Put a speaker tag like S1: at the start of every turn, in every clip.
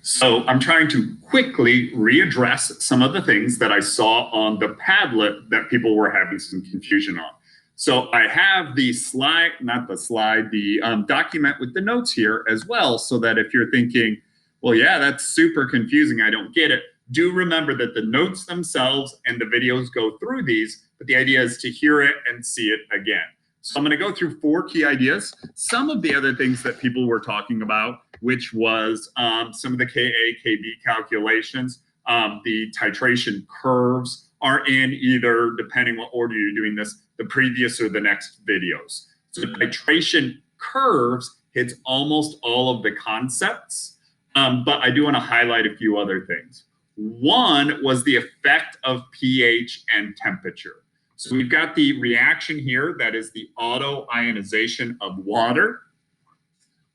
S1: So I'm trying to quickly readdress some of the things that I saw on the Padlet that people were having some confusion on. So I have the slide, not the slide, the document with the notes here as well, so that if you're thinking, well, yeah, that's super confusing, I don't get it, do remember that the notes themselves and the videos go through these, but the idea is to hear it and see it again. So I'm going to go through 4 key ideas. Some of the other things that people were talking about, which was some of the Ka, Kb calculations, the titration curves are in either, depending what order you're doing this, the previous or the next videos. So titration curves hits almost all of the concepts, but I do want to highlight a few other things. One was the effect of pH and temperature. So we've got the reaction here that is the auto-ionization of water.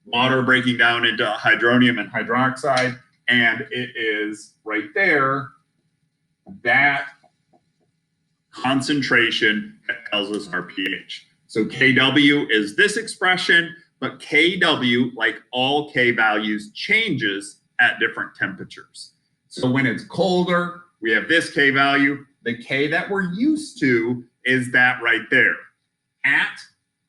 S1: Water breaking down into hydronium and hydroxide, and it is right there, that concentration that tells us our pH. So Kw is this expression, but Kw, like all K values, changes at different temperatures. So when it's colder, we have this K value. The K that we're used to is that right there. At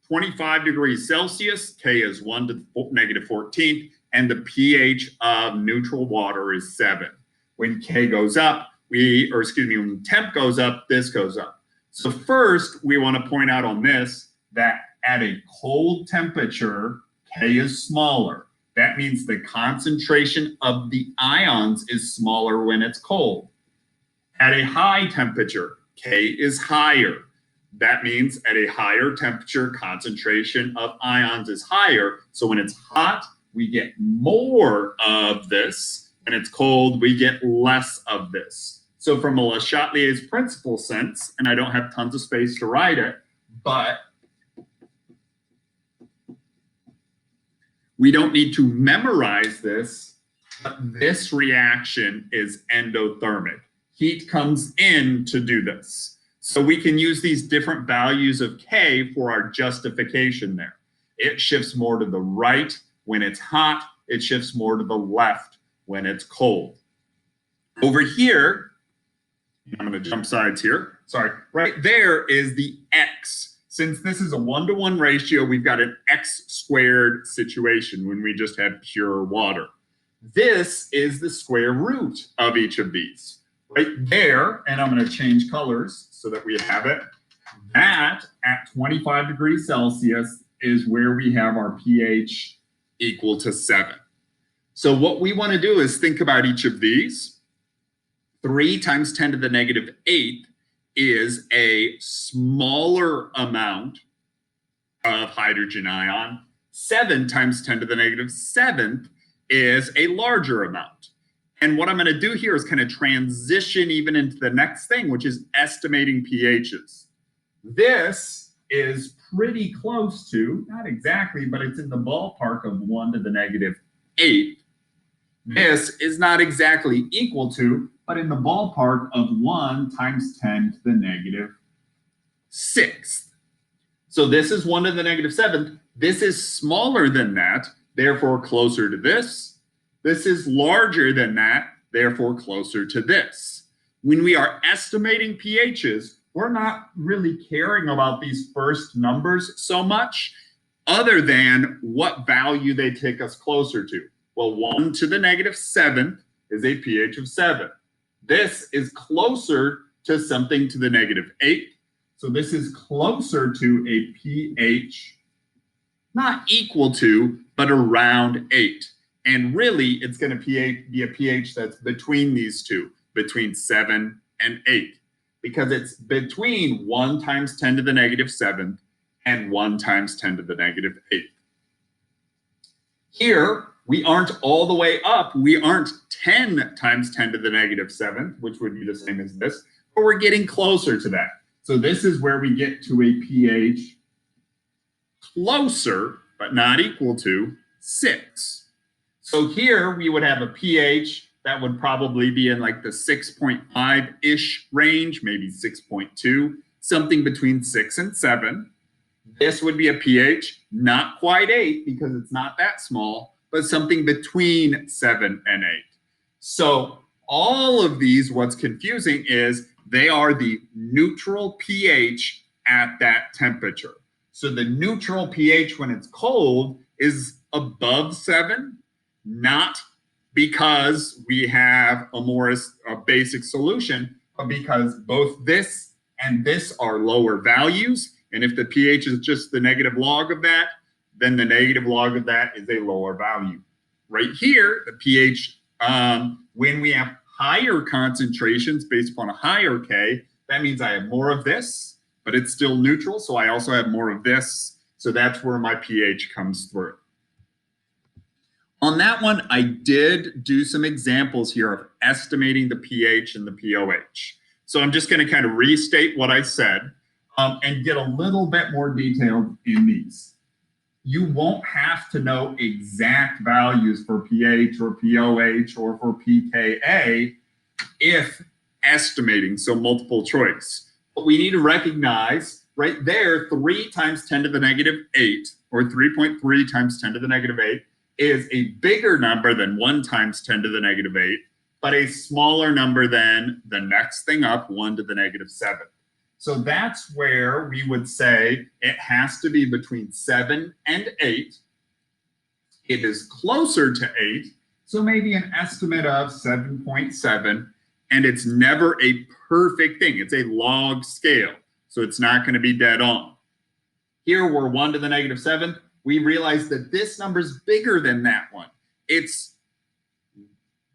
S1: 25 degrees Celsius, K is 1 to the negative 14th, and the pH of neutral water is 7. When K goes up, when temp goes up, this goes up. So first, we want to point out on this that at a cold temperature, K is smaller. That means the concentration of the ions is smaller when it's cold. At a high temperature, K is higher. That means at a higher temperature, concentration of ions is higher. So when it's hot, we get more of this. When it's cold, we get less of this. So from a Le Chatelier's principle sense, and I don't have tons of space to write it, but we don't need to memorize this, but this reaction is endothermic. Heat comes in to do this. So we can use these different values of K for our justification there. It shifts more to the right when it's hot. It shifts more to the left when it's cold. Over here, I'm going to jump sides here. Sorry, right there is the X. Since this is a 1-to-1 ratio, we've got an X squared situation when we just have pure water. This is the square root of each of these. Right there, and I'm going to change colors so that we have it. That at 25 degrees Celsius is where we have our pH equal to 7. So what we want to do is think about each of these. 3 times 10 to the negative 8 is a smaller amount of hydrogen ion. 7 times 10 to the negative 7th is a larger amount. And what I'm going to do here is kind of transition even into the next thing, which is estimating pHs. This is pretty close to, not exactly, but it's in the ballpark of 1 to the negative 8. This is not exactly equal to, but in the ballpark of 1 times 10 to the negative 6th. So this is 1 to the negative 7th. This is smaller than that, therefore closer to this. This is larger than that, therefore closer to this. When we are estimating pHs, we're not really caring about these first numbers so much, other than what value they take us closer to. Well, 1 to the negative 7th is a pH of 7. This is closer to something to the negative 8. So this is closer to a pH, not equal to, but around 8. And really, it's going to be a pH that's between these two, between 7 and 8, because it's between 1 times 10 to the negative 7th and 1 times 10 to the negative 8th. Here, we aren't all the way up. We aren't 10 times 10 to the negative 7th, which would be the same as this, but we're getting closer to that. So this is where we get to a pH closer, but not equal to 6. So here we would have a pH that would probably be in like the 6.5-ish range, maybe 6.2, something between 6 and 7. This would be a pH, not quite 8 because it's not that small, but something between 7 and 8. So all of these, what's confusing is they are the neutral pH at that temperature. So the neutral pH when it's cold is above 7, not because we have a basic solution, but because both this and this are lower values. And if the pH is just the negative log of that, then the negative log of that is a lower value. Right here, the pH, when we have higher concentrations based upon a higher K, that means I have more of this, but it's still neutral, so I also have more of this. So that's where my pH comes through. On that one, I did do some examples here of estimating the pH and the pOH. So I'm just going to kind of restate what I said and get a little bit more detailed in these. You won't have to know exact values for pH or pOH or for pKa if estimating, so multiple choice. But we need to recognize right there, 3 times 10 to the negative 8, or 3.3 times 10 to the negative 8, is a bigger number than 1 times 10 to the negative 8, but a smaller number than the next thing up, 1 to the negative 7. So that's where we would say it has to be between 7 and 8. It is closer to 8, so maybe an estimate of 7.7, and it's never a perfect thing. It's a log scale, so it's not going to be dead on. Here we're 1 to the negative 7th. We realize that this number is bigger than that one. It's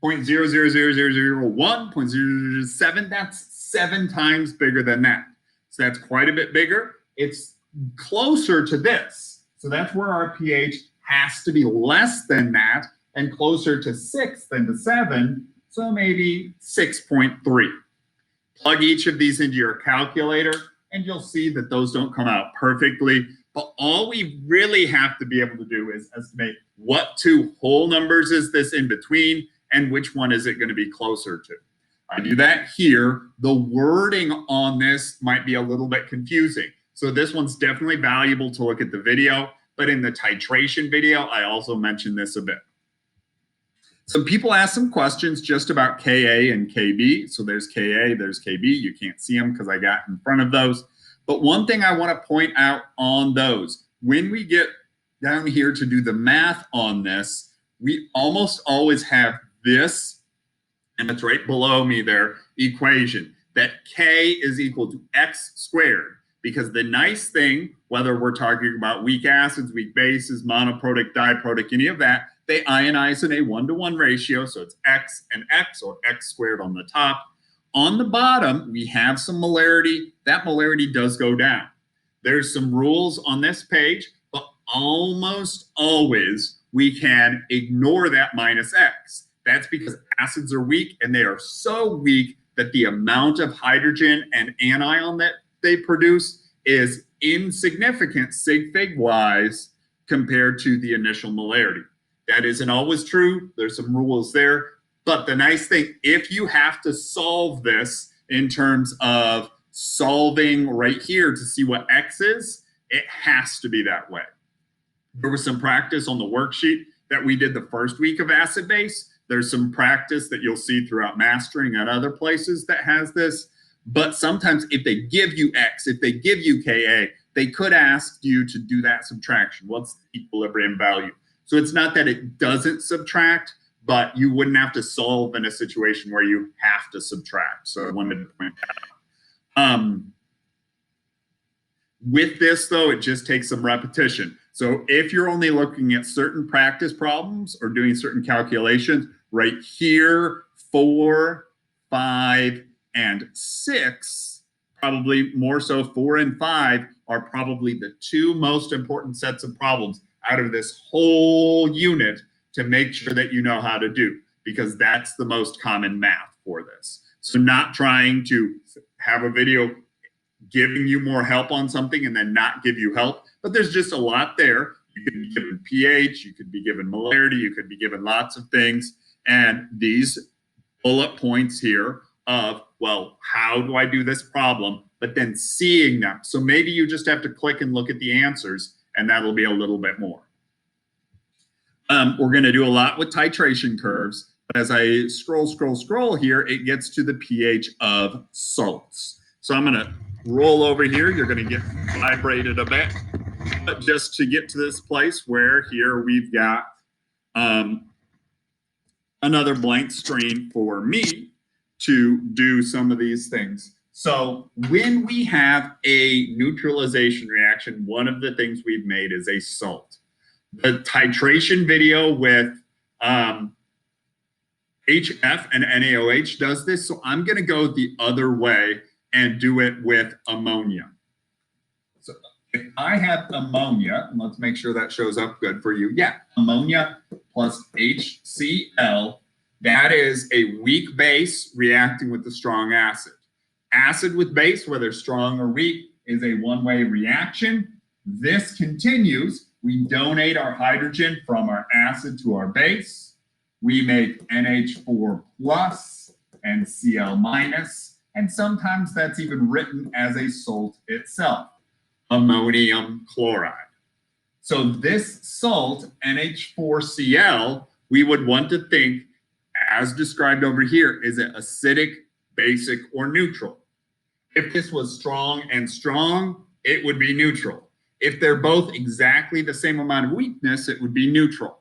S1: 0.000001, 0.007. That's 7 times bigger than that. So that's quite a bit bigger. It's closer to this. So that's where our pH has to be less than that and closer to 6 than to 7. So maybe 6.3. Plug each of these into your calculator and you'll see that those don't come out perfectly. But all we really have to be able to do is estimate what 2 whole numbers is this in between and which one is it going to be closer to. I do that here. The wording on this might be a little bit confusing. So this one's definitely valuable to look at the video, but in the titration video, I also mentioned this a bit. Some people ask some questions just about Ka and Kb. So there's Ka, there's Kb. You can't see them because I got in front of those. But one thing I want to point out on those, when we get down here to do the math on this, we almost always have this, and it's right below me there, equation, that K is equal to X squared. Because the nice thing, whether we're talking about weak acids, weak bases, monoprotic, diprotic, any of that, they ionize in a 1-to-1 ratio. So it's X and X, or X squared on the top. On the bottom, we have some molarity. That molarity does go down. There's some rules on this page, but almost always we can ignore that minus X. That's because acids are weak, and they are so weak that the amount of hydrogen and anion that they produce is insignificant sig fig wise compared to the initial molarity. That isn't always true. There's some rules there. But the nice thing, if you have to solve this in terms of solving right here to see what X is, it has to be that way. There was some practice on the worksheet that we did the first week of acid base. There's some practice that you'll see throughout mastering at other places that has this. But sometimes if they give you X, if they give you Ka, they could ask you to do that subtraction. What's the equilibrium value? So it's not that it doesn't subtract, but you wouldn't have to solve in a situation where you have to subtract. So I wanted to point that out. With this, though, it just takes some repetition. So if you're only looking at certain practice problems or doing certain calculations, right here, 4, 5, and 6, probably more so 4 and 5, are probably the 2 most important sets of problems out of this whole unit to make sure that you know how to do, because that's the most common math for this. So not trying to have a video giving you more help on something and then not give you help, but there's just a lot there. You could be given pH, you could be given molarity, you could be given lots of things. And these bullet points here of, well, how do I do this problem? But then seeing them. So maybe you just have to click and look at the answers, and that'll be a little bit more. We're going to do a lot with titration curves. As I scroll here, it gets to the pH of salts. So I'm going to roll over here. You're going to get vibrated a bit. But just to get to this place where here we've got another blank screen for me to do some of these things. So when we have a neutralization reaction, one of the things we've made is a salt. The titration video with HF and NaOH does this. So I'm going to go the other way and do it with ammonia. So if I have ammonia, and let's make sure that shows up good for you. Yeah, ammonia plus HCl, that is a weak base reacting with the strong acid. Acid with base, whether strong or weak, is a one-way reaction. This continues. We donate our hydrogen from our acid to our base. We make NH4 plus and Cl minus, and sometimes that's even written as a salt itself, ammonium chloride. So this salt, NH4Cl, we would want to think, as described over here, is it acidic, basic, or neutral? If this was strong and strong, it would be neutral. If they're both exactly the same amount of weakness, it would be neutral.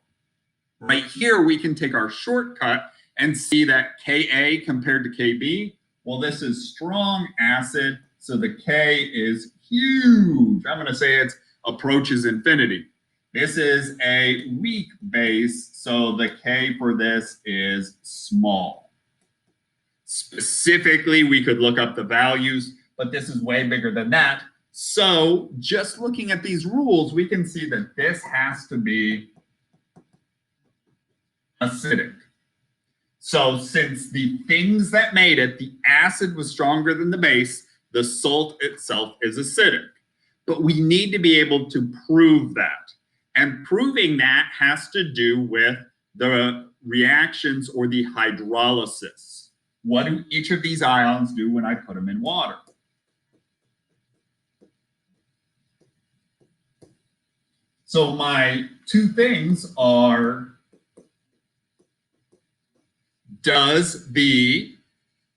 S1: Right here, we can take our shortcut and see that Ka compared to Kb, well, this is strong acid, so the K is huge. I'm going to say it approaches infinity. This is a weak base, so the K for this is small. Specifically, we could look up the values, but this is way bigger than that. So just looking at these rules, we can see that this has to be acidic. So since the things that made it, the acid was stronger than the base, the salt itself is acidic. But we need to be able to prove that. And proving that has to do with the reactions or the hydrolysis. What do each of these ions do when I put them in water? So my two things are, does the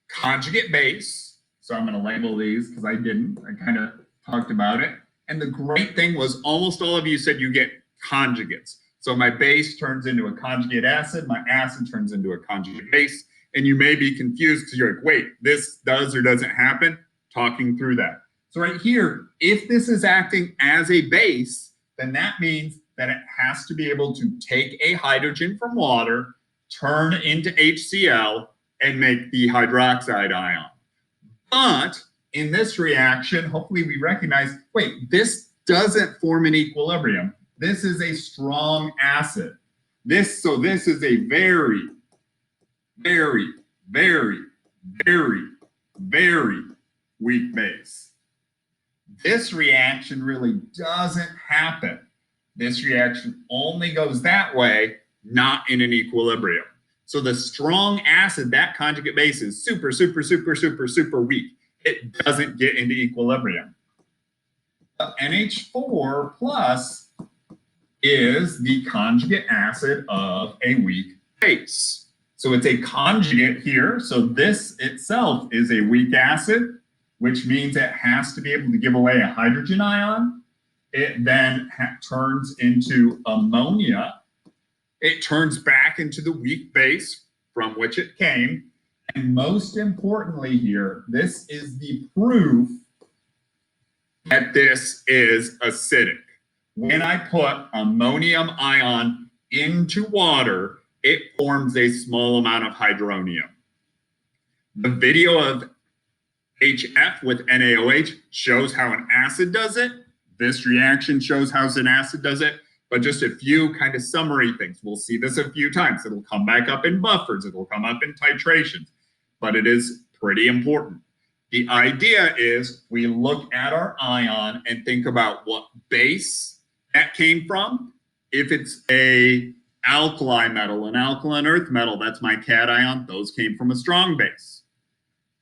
S1: conjugate base, so I'm going to label these because I didn't, I kind of talked about it. And the great thing was almost all of you said you get conjugates. So my base turns into a conjugate acid, my acid turns into a conjugate base, and you may be confused because you're like, wait, this does or doesn't happen? Talking through that. So right here, if this is acting as a base, then that means that it has to be able to take a hydrogen from water, turn into HCl, and make the hydroxide ion. But in this reaction, hopefully we recognize, wait, this doesn't form an equilibrium. This is a strong acid. So this is a very, very, very, very, very weak base. This reaction really doesn't happen. This reaction only goes that way, not in an equilibrium. So the strong acid, that conjugate base, is super, super, super, super, super weak. It doesn't get into equilibrium. NH4 plus is the conjugate acid of a weak base. So it's a conjugate here. So this itself is a weak acid, which means it has to be able to give away a hydrogen ion. It then turns into ammonia. It turns back into the weak base from which it came. And most importantly here, this is the proof that this is acidic. When I put ammonium ion into water, it forms a small amount of hydronium. The video of HF with NaOH shows how an acid does it. This reaction shows how an acid does it. But just a few kind of summary things. We'll see this a few times. It'll come back up in buffers. It'll come up in titrations. But it is pretty important. The idea is we look at our ion and think about what base that came from. If it's a alkali metal, an alkaline earth metal, that's my cation. Those came from a strong base.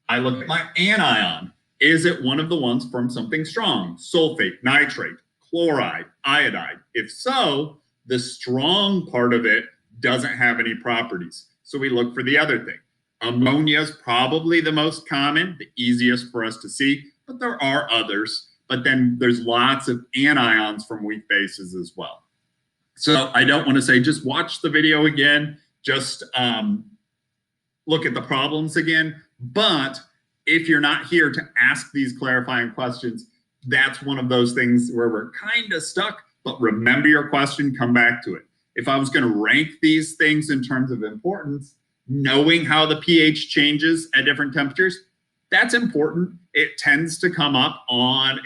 S1: I look at my anion. Is it one of the ones from something strong? Sulfate, nitrate, chloride, iodide. If so, the strong part of it doesn't have any properties. So we look for the other thing. Ammonia is probably the most common, the easiest for us to see, but there are others. But then there's lots of anions from weak bases as well. So I don't want to say just watch the video again, just look at the problems again. But if you're not here to ask these clarifying questions, that's one of those things where we're kind of stuck, but remember your question, come back to it. If I was going to rank these things in terms of importance, knowing how the pH changes at different temperatures, that's important. It tends to come up on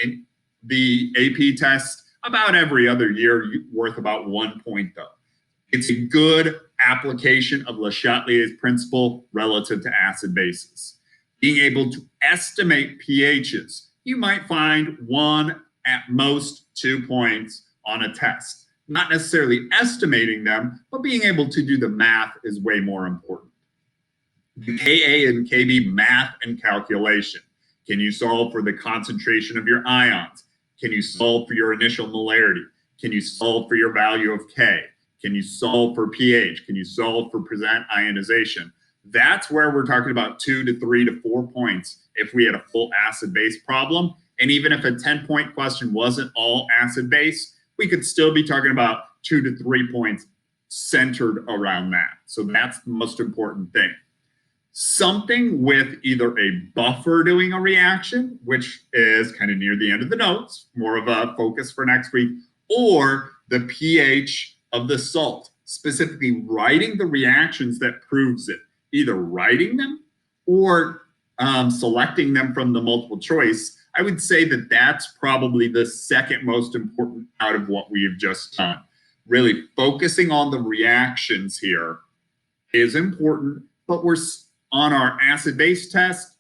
S1: the AP test about every other year, worth about 1 point though. It's a good application of Le Chatelier's principle relative to acid bases. Being able to estimate pHs, you might find 1 at most 2 points on a test. Not necessarily estimating them, but being able to do the math is way more important. The Ka and Kb math and calculation. Can you solve for the concentration of your ions? Can you solve for your initial molarity? Can you solve for your value of K? Can you solve for pH? Can you solve for percent ionization? That's where we're talking about 2 to 3 to 4 points if we had a full acid-base problem. And even if a 10-point question wasn't all acid-base, we could still be talking about 2 to 3 points centered around that. So that's the most important thing. Something with either a buffer doing a reaction, which is kind of near the end of the notes, more of a focus for next week, or the pH of the salt, specifically writing the reactions that proves it, either writing them or selecting them from the multiple choice. I would say that that's probably the second most important out of what we've just done. Really focusing on the reactions here is important, but we're on our acid-base test,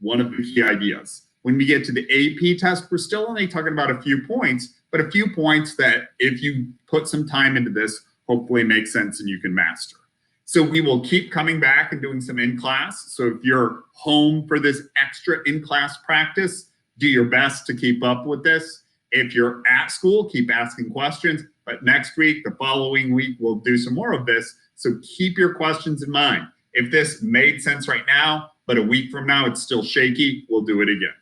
S1: one of the key ideas. When we get to the AP test, we're still only talking about a few points, but a few points that if you put some time into this, hopefully make sense and you can master. So we will keep coming back and doing some in-class. So if you're home for this extra in-class practice, do your best to keep up with this. If you're at school, keep asking questions. But next week, the following week, we'll do some more of this. So keep your questions in mind. If this made sense right now, but a week from now it's still shaky, we'll do it again.